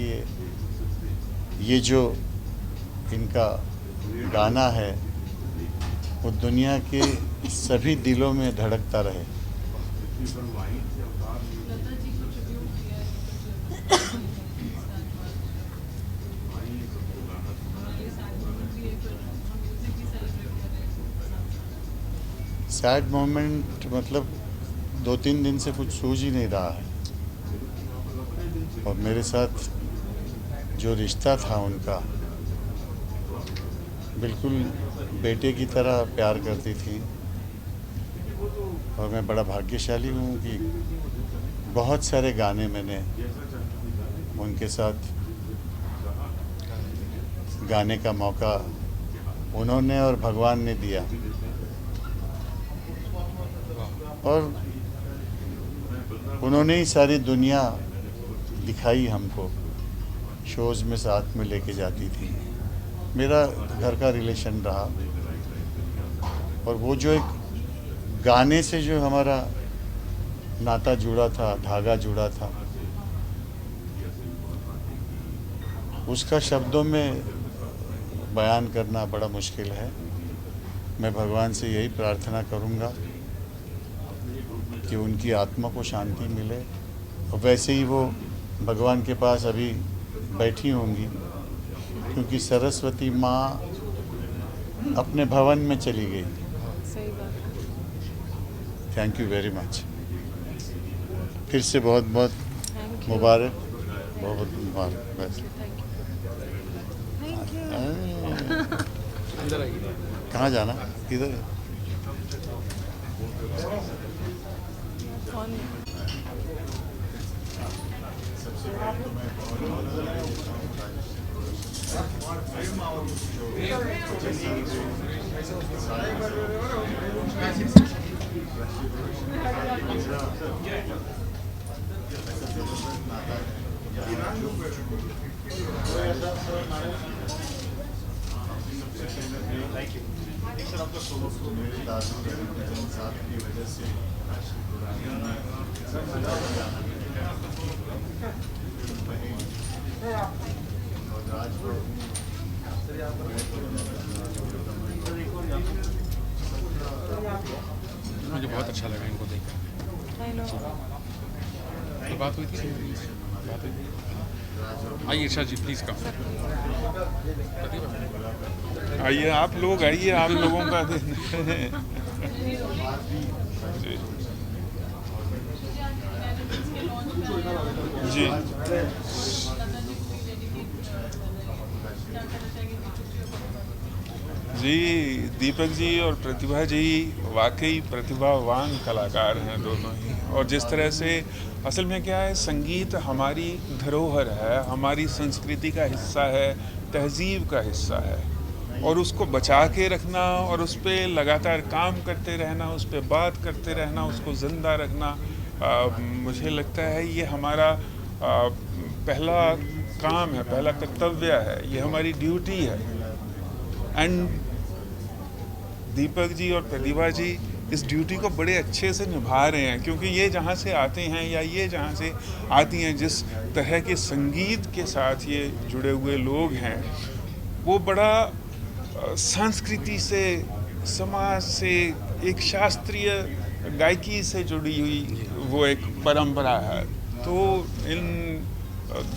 ये जो इनका गाना है वो दुनिया के सभी दिलों में धड़कता रहे। लता जी को ट्रिब्यूट किया है सैड मोमेंट मतलब 2-3 दिन से कुछ सूझ ही नहीं रहा है। और मेरे साथ जो रिश्ता था उनका, बिल्कुल बेटे की तरह प्यार करती थी। और मैं बड़ा भाग्यशाली हूँ कि बहुत सारे गाने मैंने उनके साथ गाने का मौका उन्होंने और भगवान ने दिया। और उन्होंने ही सारी दुनिया दिखाई हमको, शोज़ में साथ में लेके जाती थी। मेरा घर का रिलेशन रहा और वो जो एक गाने से जो हमारा नाता जुड़ा था, धागा जुड़ा था, उसका शब्दों में बयान करना बड़ा मुश्किल है। मैं भगवान से यही प्रार्थना करूँगा कि उनकी आत्मा को शांति मिले। और वैसे ही वो भगवान के पास अभी बैठी होंगी, क्योंकि सरस्वती माँ अपने भवन में चली गई। सही बात है। Thank you very much. फिर से बहुत बहुत थैंक यू। मुबारक, बहुत मुबारक। बस अंदर आइए। कहाँ जाना, किधर? कौन? मेरे दादू के साथ की वजह से मुझे बहुत अच्छा लगा इनको देखकर। I know. तो बात हुई थी, बात हुई थी। आइए ईर्षा जी प्लीज़ कम। आइए आप लोग, आइए आप लोगों का जी जी दीपक जी और प्रतिभा जी वाकई प्रतिभावान कलाकार हैं दोनों ही। और जिस तरह से असल में क्या है, संगीत हमारी धरोहर है, हमारी संस्कृति का हिस्सा है, तहजीब का हिस्सा है। और उसको बचा के रखना और उस पर लगातार काम करते रहना, उस पर बात करते रहना, उसको ज़िंदा रखना, मुझे लगता है ये हमारा पहला काम है, पहला कर्तव्य है, ये हमारी ड्यूटी है। एंड दीपक जी और प्रतिभा जी इस ड्यूटी को बड़े अच्छे से निभा रहे हैं, क्योंकि ये जहाँ से आते हैं या ये जहाँ से आती हैं, जिस तरह के संगीत के साथ ये जुड़े हुए लोग हैं, वो बड़ा संस्कृति से, समाज से, एक शास्त्रीय गायकी से जुड़ी हुई वो एक परंपरा है। तो इन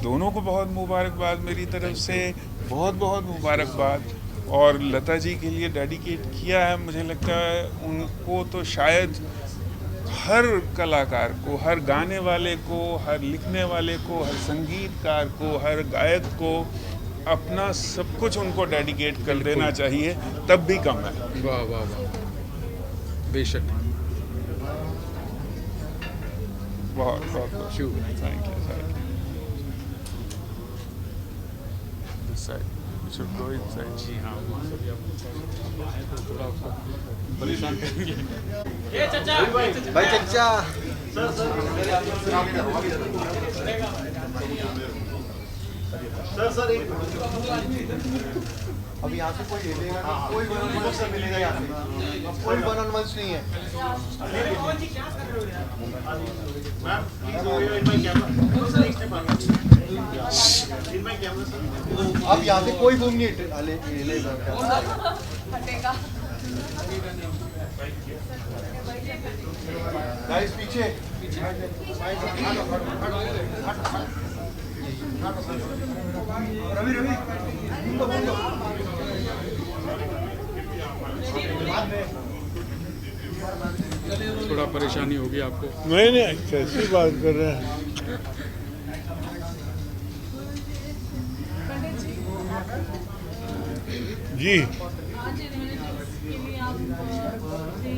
दोनों को बहुत मुबारकबाद मेरी तरफ से, बहुत बहुत मुबारकबाद। और लता जी के लिए डेडिकेट किया है, मुझे लगता है उनको तो शायद हर कलाकार को, हर गाने वाले को, हर लिखने वाले को, हर संगीतकार को, हर गायक को अपना सब कुछ उनको डेडिकेट कर देना चाहिए, तब भी कम है। वाह वाह वाह, बेशक। बहुत बहुत thank you. This side should go inside. जी हाँ, थोड़ा परेशान करेंगे। भाई चचा सर एक अभी यहाँ से कोई हिलेगा नहीं, कोई वन से मिलेगा यहाँ से, कोई वन ऑन वंस नहीं है। अब यहाँ से कोई घूम नहीं हिलेगा। गाइस पीछे रवि थोड़ा परेशानी होगी आपको? नहीं, कैसी बात कर रहे हैं। जी आज के लिए आप अपने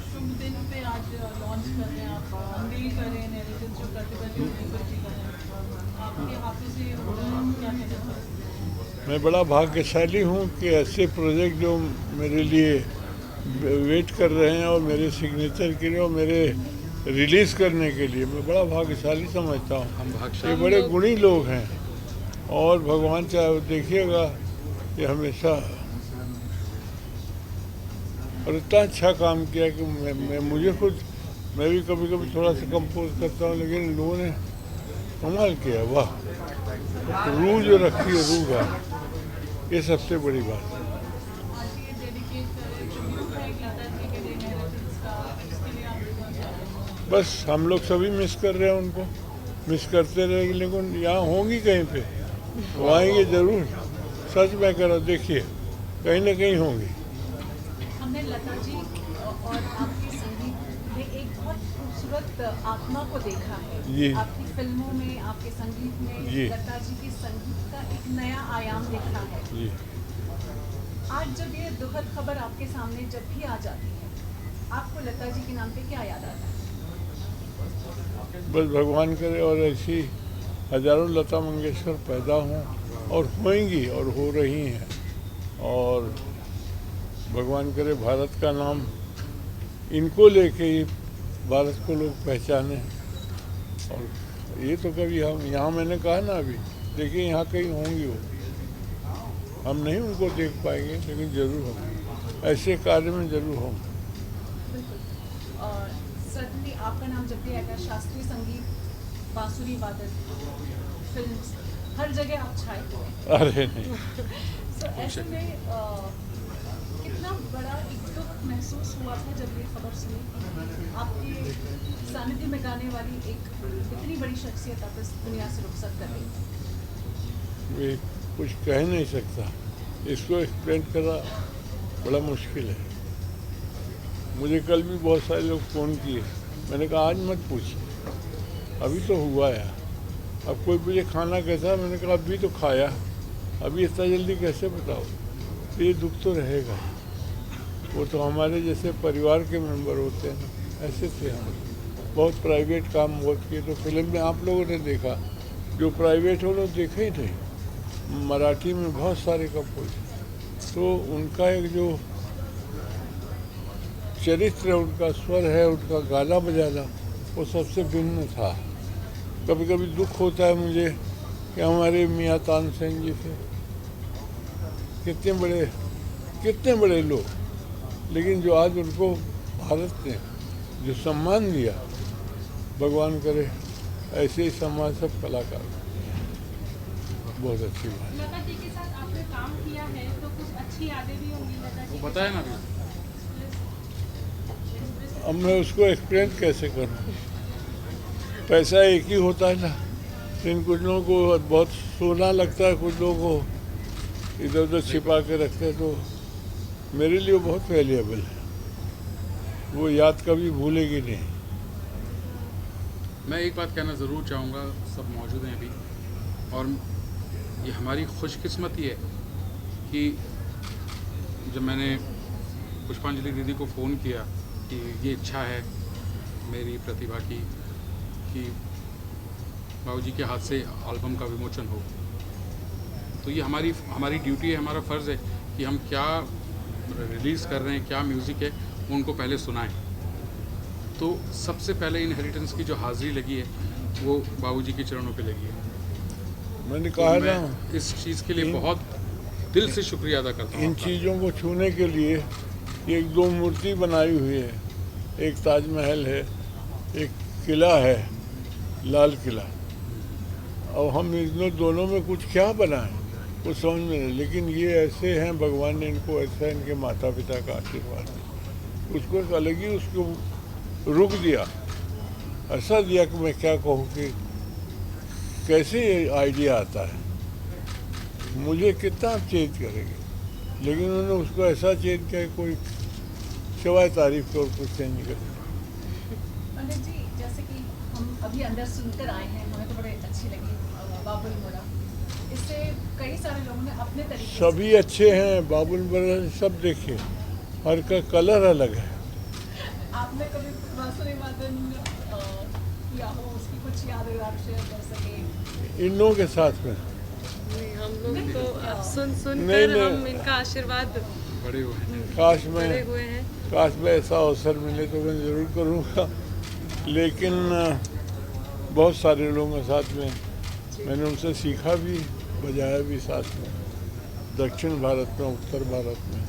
शुभ दिन पे आज लॉन्च कर रहे हैं, आप अनवील कर रहे हैं नैरेटिव जो प्रतिभा जी का है, आपके हाथों से क्या कहना चाहते? मैं बड़ा भाग्यशाली हूँ कि ऐसे प्रोजेक्ट जो मेरे लिए वेट कर रहे हैं और मेरे सिग्नेचर के लिए और मेरे रिलीज़ करने के लिए, मैं बड़ा भाग्यशाली समझता हूँ। ये बड़े गुणी लोग हैं और भगवान चाहे देखिएगा ये हमेशा, और इतना अच्छा काम किया कि मैं भी कभी कभी थोड़ा सा कंपोज करता हूँ, लेकिन इन लोगों ने कमाल किया। वाह, रूह जो रखी है, रूह का, ये सबसे बड़ी बात है। बस हम लोग सभी मिस कर रहे हैं उनको, मिस करते रहेंगे, लेकिन यहाँ होंगी कहीं पे, वो आएंगे जरूर। सच में करो, देखिए कहीं ना कहीं होंगी। हमने लता जी और आपके संगीत में एक बहुत खूबसूरत आत्मा को देखा है जी। आपकी फिल्मों में, आपके संगीत में जी। लता जी के संगीत का एक नया आयाम देखा है जी। आज जब ये दुखद खबर आपके सामने जब भी आ जाती है, आपको लता जी के नाम पे क्या याद आता है? बस भगवान करे और ऐसी हजारों लता मंगेशकर पैदा हों और होंगी और हो रही हैं, और भगवान करे भारत का नाम इनको लेके ही भारत को लोग पहचाने। और ये तो कभी हम यहाँ, मैंने कहा ना अभी, देखिए यहाँ कहीं होंगी वो, हम नहीं उनको देख पाएंगे लेकिन जरूर होंगे, ऐसे कार्य में जरूर होंगे। और certainly आपका नाम जब भी आएगा, शास्त्रीय संगीत, बांसुरी वादक, फिल्म्स, हर जगह आप छाए हुए हैं। अरे नहीं। So, ऐसे में कितना बड़ा एक दुख महसूस हुआ था जब ये खबर सुनी आपके सानिध्य में गाने वाली एक इतनी बड़ी शख्सियत आप इस दुनिया से रुखसत कर रही है। कुछ कह नहीं सकता, इसको एक्सप्लेन करना बड़ा मुश्किल है। मुझे कल भी बहुत सारे लोग फ़ोन किए, मैंने कहा आज मत पूछिए, अभी तो हुआ है। अब कोई मुझे खाना कैसा, मैंने कहा अभी तो खाया, अभी इतना जल्दी कैसे बताओ। तो ये दुख तो रहेगा, वो तो हमारे जैसे परिवार के मेंबर होते हैं, ऐसे थे हम। बहुत प्राइवेट काम बहुत किए, तो फिल्म में आप लोगों ने देखा, जो प्राइवेट हो लोग देखे ही नहीं। मराठी में बहुत सारे कंपोज, तो उनका एक जो चरित्र, उनका स्वर है, उनका गाना बजाना, वो सबसे भिन्न था। कभी कभी दुख होता है मुझे कि हमारे मियाँ तानसेन जी थे, कितने बड़े लोग, लेकिन जो आज उनको भारत ने जो सम्मान दिया, भगवान करे ऐसे ही सम्मान सब कलाकार। बहुत अच्छी बात। लता जी के साथ आपने काम किया है तो कुछ अच्छी यादें भी होंगी लता जी? बताया ना अभी। अब मैं उसको एक्सप्लेन कैसे करूं? पैसा एक ही होता है ना, इन कुछ लोगों को बहुत सोना लगता है, कुछ लोगों को इधर उधर छिपा के रखते हैं, तो मेरे लिए वो बहुत वैल्यूएबल है, वो याद कभी भूलेगी नहीं। मैं एक बात कहना ज़रूर चाहूँगा, सब मौजूद हैं अभी, और ये हमारी खुशकिस्मती है कि जब मैंने पुष्पांजलि दीदी को फ़ोन किया कि ये इच्छा है मेरी प्रतिभा की कि बाबूजी के हाथ से एल्बम का विमोचन हो, तो ये हमारी ड्यूटी है, हमारा फ़र्ज़ है कि हम क्या रिलीज़ कर रहे हैं, क्या म्यूज़िक है, उनको पहले सुनाएं। तो सबसे पहले इनहेरिटेंस की जो हाज़िरी लगी है वो बाबूजी के चरणों पे लगी है। मैंने कहा ना, इस चीज़ के लिए बहुत दिल से शुक्रिया अदा करता हूँ। इन चीज़ों को छूने के लिए एक दो मूर्ति बनाई हुई है, एक ताजमहल है, एक किला है, लाल किला, और हम इन दोनों में कुछ क्या बनाएं वो समझ में नहीं, लेकिन ये ऐसे हैं, भगवान ने इनको ऐसा, इनके माता पिता का आशीर्वाद है, उसको एक अलग ही उसको रुक दिया, ऐसा दिया कि मैं क्या कहूँ कि कैसे ये आइडिया आता है, मुझे कितना आप चेंज करेंगे, लेकिन उन्होंने उसको ऐसा चेंज किया कोई सिवाय तारीफ के और कुछ चेंज नहीं करेंगे। पंडित जी, जैसे कि हम अभी अंदर सुनकर आए हैं, हमें तो बड़े अच्छी लगी बाबुल मोरा, इससे कई सारे लोगों ने अपने तरीके सभी अच्छे हैं, बाबुल मोरा सब देखिए, हर का कलर अलग है। आपने कभी बांसुरी वादन किया हो, उसकी कुछ यादें आप शेयर कर सके? इन लोगों के साथ में हम लोग तो सुन नहीं, कर हम इनका आशीर्वाद बड़े हुए हैं। बड़े हुए हैं। काश में ऐसा अवसर मिले तो मैं ज़रूर करूँगा, लेकिन बहुत सारे लोगों के साथ में मैंने उनसे सीखा भी, बजाया भी साथ में, दक्षिण भारत में, उत्तर भारत में।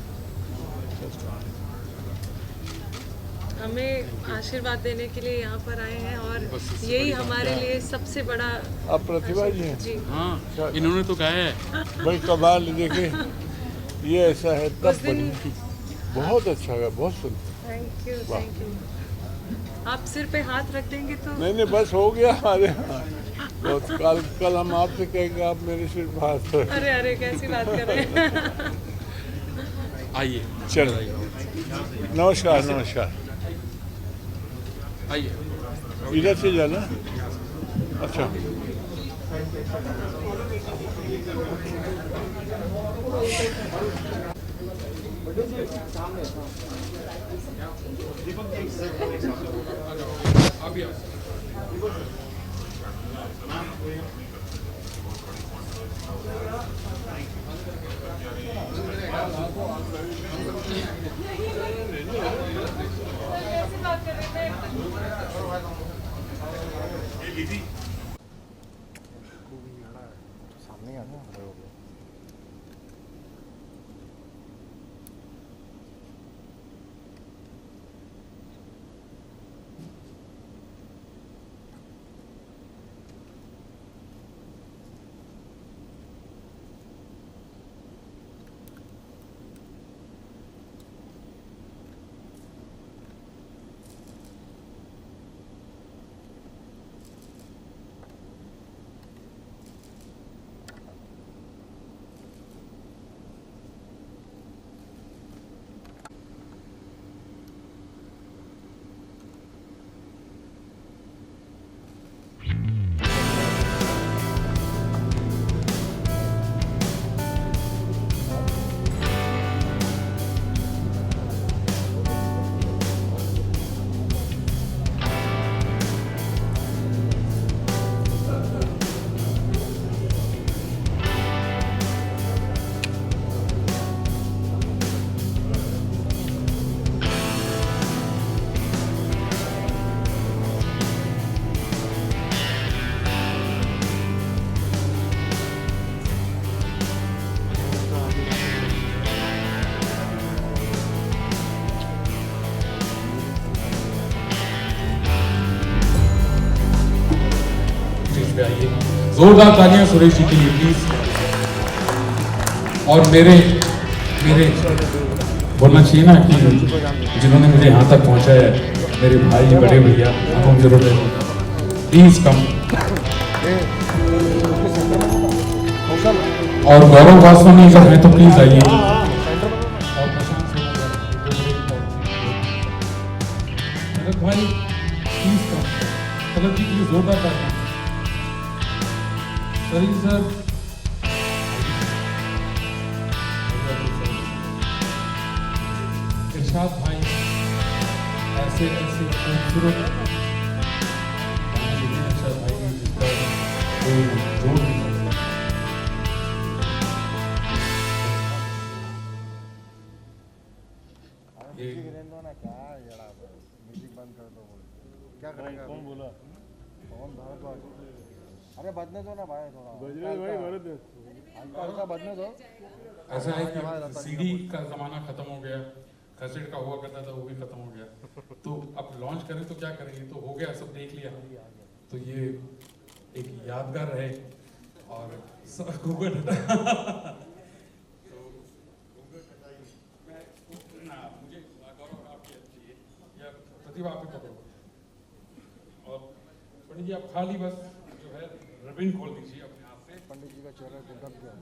हमें आशीर्वाद देने के लिए यहाँ पर आए हैं और यही हमारे लिए सबसे बड़ा। आप प्रतिभा जी हैं? जी हाँ, इन्होंने तो गाया है भाई, कमाल देखे, ये ऐसा है तब बहुत अच्छा है, बहुत सुंदर। Thank you. आप सिर पे हाथ रख देंगे तो नहीं बस हो गया हमारे यहाँ। तो कल हम आपसे कहेंगे आप मेरे सिर पे हाथ रखें। अरे कैसी बात कर रहे हैं। आइए, चलो, नमस्कार। आइए, इधर से जाना। अच्छा, जोरदार तालियां सुरेश जी के लिए प्लीज। और मेरे बोलना चाहिए ना कि जिन्होंने मुझे यहाँ तक पहुँचाया है, मेरे भाई, बड़े भैया, हम जरूर प्लीज कम। और गौरव वासवानी अगर हैं तो प्लीज आइए। और प्रशांत भरत भाई प्लीज कम। तलब जी के लिए जोरदार तालियां। सलीम सर, इरशाद भाई, ऐसे ऐसे खूबसूरत गाने लिखे हैं इरशाद भाई ने जिसका कोई जोड़ नहीं कर सकता। क्या करेंगे? कौन बोला? कौन? भारद्वाज। अरे बदने दो ना भाई, थोड़ा हल्का बदने दो। ऐसा है कि सीडी का ज़माना ख़त्म हो गया, कैसेट का हुआ करता था वो भी ख़त्म हो गया, तो अब लॉन्च करें तो क्या करेंगे, तो हो गया, सब देख लिया, तो ये एक यादगार रहे और गूगल मुझे गौरव आपकी अच्छी है या प्रतिभा आप पकड़ो और पंडित जी आप खाली बस जो है रिबिन खोल दीजिए अपने हाथ से। पंडित जी का चेहरा को दब गया।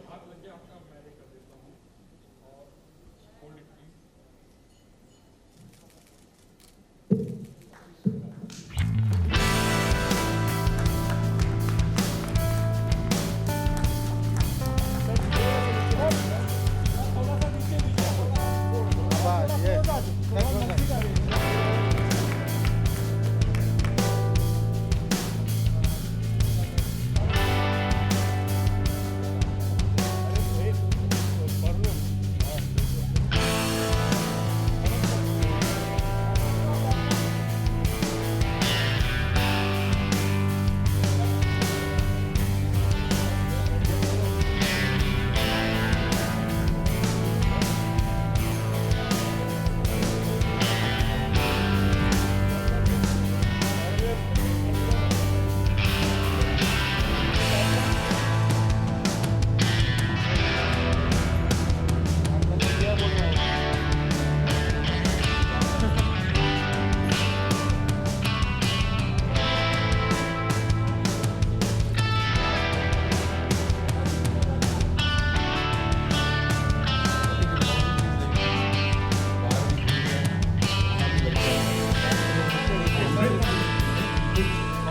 हाथ लग गया आपका, मैं ये कर देता हूँ और होल्ड इट प्लीज।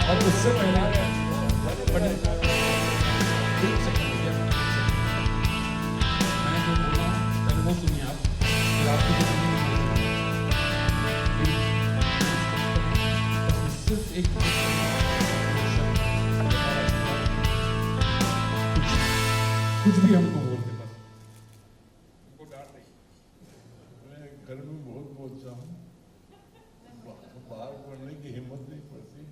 और उससे पहले पंडित एक सेकंड भैया, मैं जो बोल रहा हूँ पहले वो सुनिए आप, फिर आपकी जो सिर्फ एक कुछ भी हमको बोलते बस हमको डांट नहीं। मैं घर में बहुत बोलता हूँ, बाहर बोलने की हिम्मत नहीं पड़ती,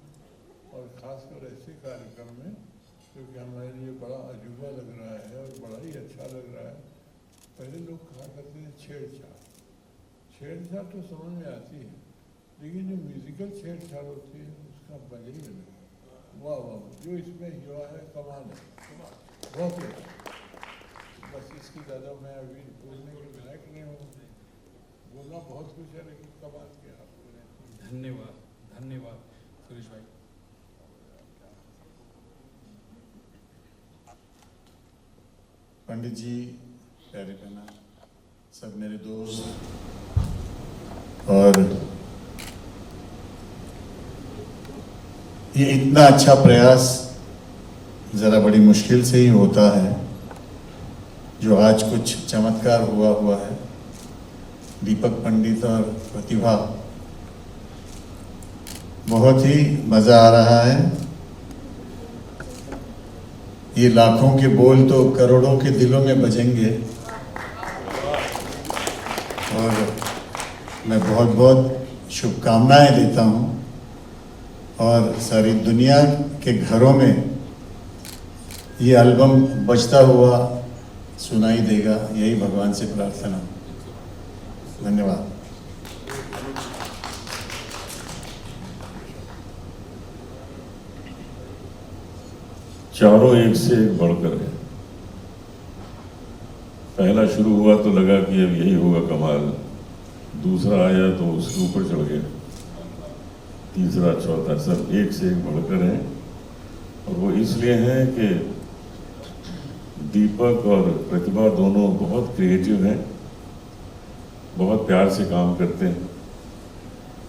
और ख़ासकर ऐसे कार्यक्रम में क्योंकि हमारे लिए बड़ा अजूबा लग रहा है और बड़ा ही अच्छा लग रहा है। पहले लोग कहा करते थे छेड़छाड़, छेड़छाड़ तो समझ में आती है, लेकिन जो म्यूज़िकल छेड़छाड़ होती है उसका मजा ही अलग है। वाह वाह, जो इसमें हुआ है कमाल है, बहुत ही अच्छा। बस इसकी ज़्यादा मैं अभी बोलने के लायक नहीं हूँ, बोलना बहुत कुछ है लेकिन कमाल किया आपने। धन्यवाद धन्यवाद सुरेश भाई। पंडित जी, प्यारे बहना, सब मेरे दोस्त, और ये इतना अच्छा प्रयास ज़रा बड़ी मुश्किल से ही होता है, जो आज कुछ चमत्कार हुआ है। दीपक पंडित और प्रतिभा, बहुत ही मज़ा आ रहा है। ये लाखों के बोल तो करोड़ों के दिलों में बजेंगे, और मैं बहुत बहुत शुभकामनाएं देता हूं, और सारी दुनिया के घरों में ये एल्बम बजता हुआ सुनाई देगा, यही भगवान से प्रार्थना। धन्यवाद। चारों एक से एक बढ़कर है। पहला शुरू हुआ तो लगा कि अब यही होगा कमाल, दूसरा आया तो उसके ऊपर चढ़ गया, तीसरा चौथा सब एक से एक बढ़कर है। और वो इसलिए हैं कि दीपक और प्रतिभा दोनों बहुत क्रिएटिव हैं, बहुत प्यार से काम करते हैं,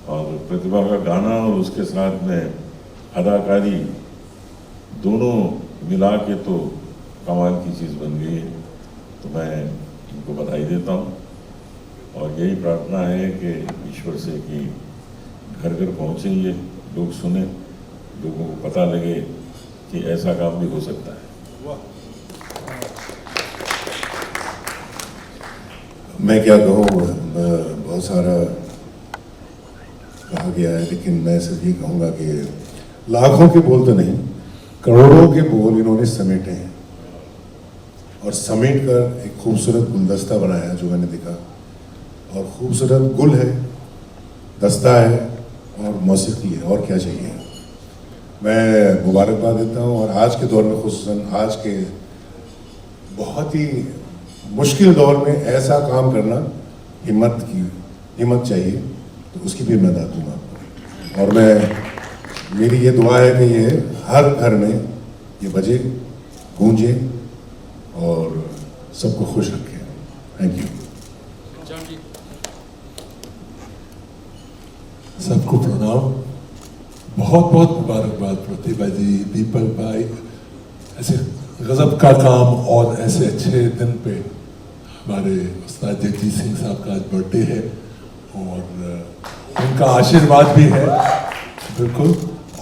और प्रतिभा का गाना और उसके साथ में अदाकारी दोनों मिला के तो कमाल की चीज़ बन गई है। तो मैं इनको बधाई देता हूँ और यही प्रार्थना है कि ईश्वर से कि घर घर पहुँचे, ये लोग सुने, लोगों को पता लगे कि ऐसा काम भी हो सकता है। मैं क्या कहूँ, बहुत सारा कहा गया है, लेकिन मैं सिर्फ ये कहूँगा कि लाखों के बोल तो नहीं, करोड़ों के बोल इन्होंने समेटे हैं और समेट कर एक खूबसूरत गुलदस्ता बनाया जो मैंने देखा, और खूबसूरत गुल है, दस्ता है और मौसीकी है, और क्या चाहिए। मैं मुबारकबाद देता हूँ, और आज के दौर में, खुसूसन आज के बहुत ही मुश्किल दौर में ऐसा काम करना हिम्मत चाहिए, तो उसकी भी मैं दाद दूंगा। और मेरी ये दुआ है कि ये हर घर में ये बजे, गूंजे और सबको खुश रखे। Thank you. सबको प्रणाम, बहुत बहुत मुबारकबाद प्रतिभा जी, दीपक भाई, ऐसे गजब का काम और ऐसे अच्छे दिन पे हमारे उस्ताद जगजीत सिंह साहब का आज बर्थडे है और उनका आशीर्वाद भी है बिल्कुल।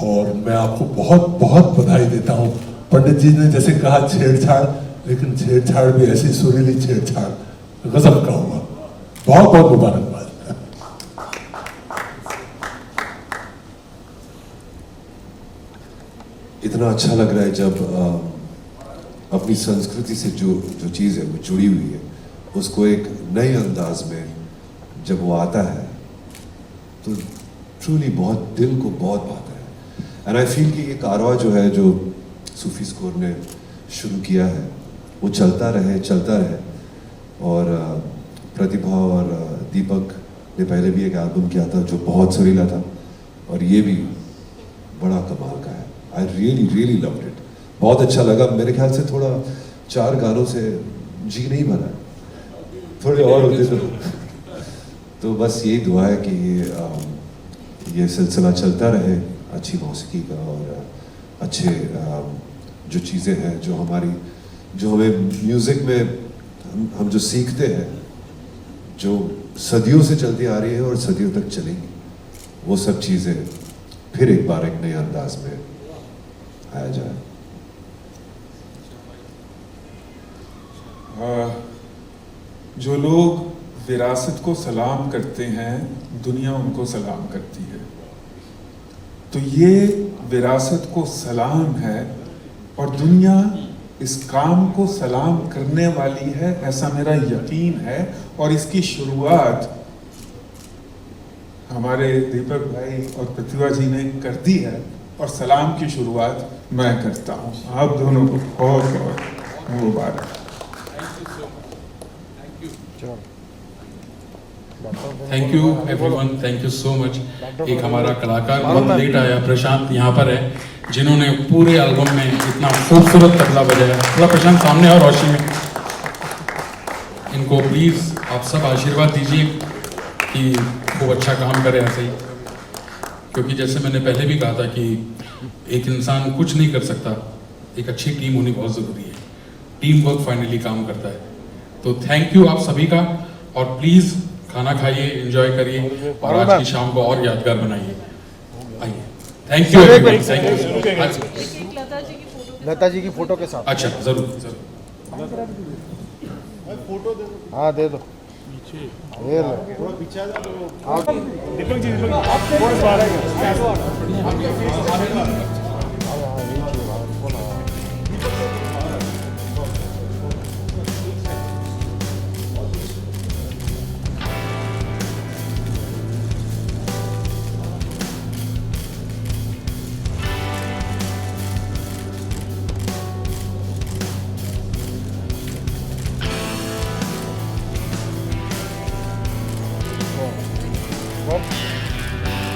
और मैं आपको बहुत बहुत बधाई देता हूँ। पंडित जी ने जैसे कहा छेड़छाड़, लेकिन छेड़छाड़ भी ऐसी सुरीली छेड़छाड़ गजब का हुआ। बहुत बहुत मुबारकबाद। इतना अच्छा लग रहा है जब अपनी संस्कृति से जो चीज़ है वो जुड़ी हुई है, उसको एक नए अंदाज में जब वो आता है तो ट्रूली बहुत दिल को बहुत भाता है। एंड आई फील कि ये कारवां जो है, जो सूफी स्कोर ने शुरू किया है, वो चलता रहे। और प्रतिभा और दीपक ने पहले भी एक एल्बम किया था जो बहुत सुरीला था, और ये भी बड़ा कमाल का है। आई रियली लव्ड इट, बहुत अच्छा लगा। मेरे ख्याल से थोड़ा 4 गानों से जी नहीं भरा, थोड़े और होते तो बस यही दुआ है कि ये सिलसिला चलता रहे, अच्छी मौसीकी का और अच्छे जो चीज़ें हैं जो हमें म्यूज़िक में हम जो सीखते हैं, जो सदियों से चलती आ रही है और सदियों तक चलेंगी, वो सब चीज़ें फिर एक बार एक नए अंदाज में आया जाए। जो लोग विरासत को सलाम करते हैं, दुनिया उनको सलाम करती है। तो ये विरासत को सलाम है और दुनिया इस काम को सलाम करने वाली है, ऐसा मेरा यकीन है। और इसकी शुरुआत हमारे दीपक भाई और प्रतिभा जी ने कर दी है, और सलाम की शुरुआत मैं करता हूँ। आप दोनों को बहुत बहुत मुबारक। Thank you everyone, thank you so much. एक हमारा कलाकार बहुत लेट आया, प्रशांत यहाँ पर है, जिन्होंने पूरे एल्बम में इतना खूबसूरत तबला बजाया। थोड़ा प्रशांत सामने और रोशनी में। इनको प्लीज़ आप सब आशीर्वाद दीजिए कि खूब अच्छा काम करे ऐसे ही, क्योंकि जैसे मैंने पहले भी कहा था कि एक इंसान कुछ नहीं कर सकता, एक अच्छी टीम होनी बहुत ज़रूरी है। टीम वर्क फाइनली काम करता है। तो थैंक यू आप सभी का, और प्लीज़ खाना खाइए, एंजॉय करिए और आज की शाम को और यादगार बनाइए। आइए, thank you everyone, thank you. Lata ji की फोटो के साथ। अच्छा, जरूर जरूर। हाँ दे दो। ये लो। Deepak ji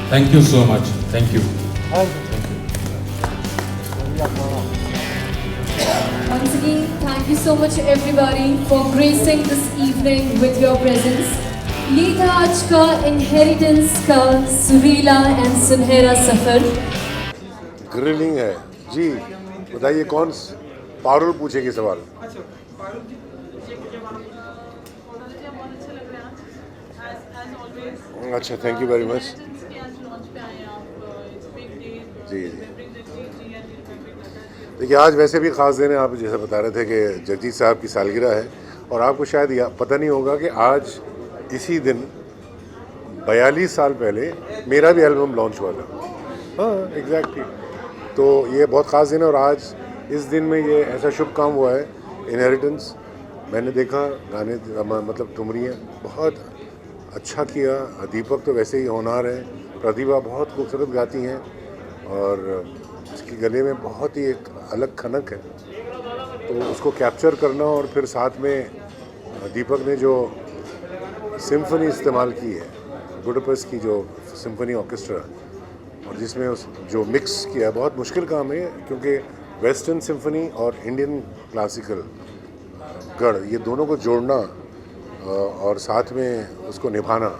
Thank you so much. Thank you. Thank you. Once again, thank you so much everybody for gracing this evening with your presence. ये था आज का इनहेरिटेंस का सुरीला एंड सुनहरा सफर। ग्रिलिंग है जी, बताइए कौन पारुल पूछेगी सवाल। अच्छा पारुल जी, बहुत अच्छे लग रहे हैं as always। अच्छा, थैंक यू वेरी मच। के आज लॉन्च पे आए आप, इट्स बिग डे। जी देखिए, आज वैसे भी ख़ास दिन है। आप जैसे बता रहे थे कि जगजीत साहब की सालगिरह है, और आपको शायद पता नहीं होगा कि आज इसी दिन 42 साल पहले मेरा भी एल्बम लॉन्च हुआ था। हाँ एग्जैक्टली, तो ये बहुत ख़ास दिन है। और आज इस दिन में ये ऐसा शुभ काम हुआ है, इनहेरिटेंस। मैंने देखा गाने, मतलब ठुमरियाँ बहुत अच्छा किया। दीपक तो वैसे ही होनहार है, प्रतिभा बहुत खूबसूरत गाती हैं, और उसके गले में बहुत ही एक अलग खनक है, तो उसको कैप्चर करना। और फिर साथ में दीपक ने जो सिम्फनी इस्तेमाल की है, बुडापेस्ट की जो सिम्फनी ऑर्केस्ट्रा, और जिसमें उस जो मिक्स किया, बहुत मुश्किल काम है, क्योंकि वेस्टर्न सिम्फनी और इंडियन क्लासिकल गढ़, ये दोनों को जोड़ना और साथ में उसको निभाना